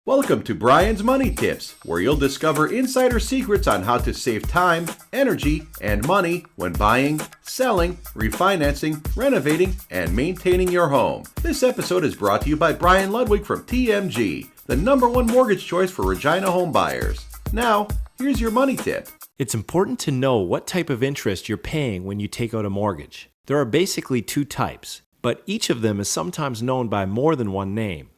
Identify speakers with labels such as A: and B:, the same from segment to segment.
A: Welcome to Brian's Money Tips, where you'll discover insider secrets on how to save time, energy, and money when buying, selling, refinancing, renovating, and maintaining your home. This episode is brought to you by Brian Ludwig from TMG, the #1 mortgage choice for Regina home buyers. Now, here's your money tip.
B: It's important to know what type of interest you're paying when you take out a mortgage. There are basically two types, but each of them is sometimes known by more than one name.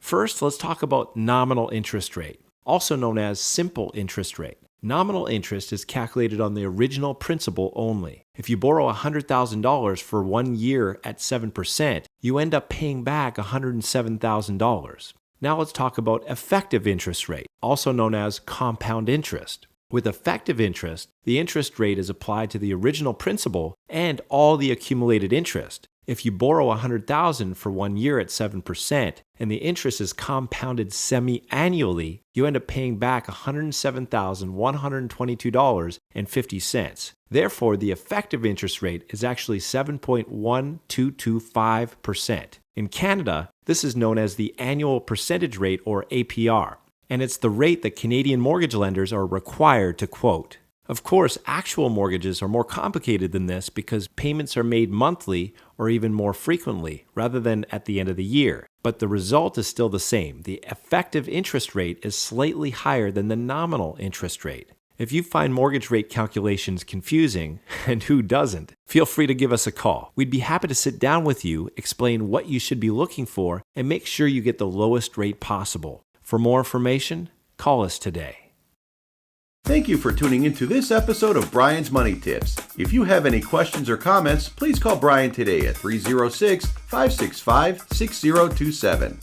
B: First, let's talk about nominal interest rate, also known as simple interest rate. Nominal interest is calculated on the original principal only. If you borrow $100,000 for 1 year at 7%, you end up paying back $107,000. Now let's talk about effective interest rate, also known as compound interest. With effective interest, the interest rate is applied to the original principal and all the accumulated interest. If you borrow $100,000 for 1 year at 7% and the interest is compounded semi-annually, you end up paying back $107,122.50. Therefore, the effective interest rate is actually 7.1225%. In Canada, this is known as the annual percentage rate, or APR, and it's the rate that Canadian mortgage lenders are required to quote. Of course, actual mortgages are more complicated than this because payments are made monthly or even more frequently rather than at the end of the year. But the result is still the same. The effective interest rate is slightly higher than the nominal interest rate. If you find mortgage rate calculations confusing, and who doesn't, feel free to give us a call. We'd be happy to sit down with you, explain what you should be looking for, and make sure you get the lowest rate possible. For more information, call us today.
A: Thank you for tuning into this episode of Brian's Money Tips. If you have any questions or comments, please call Brian today at 306-565-6027.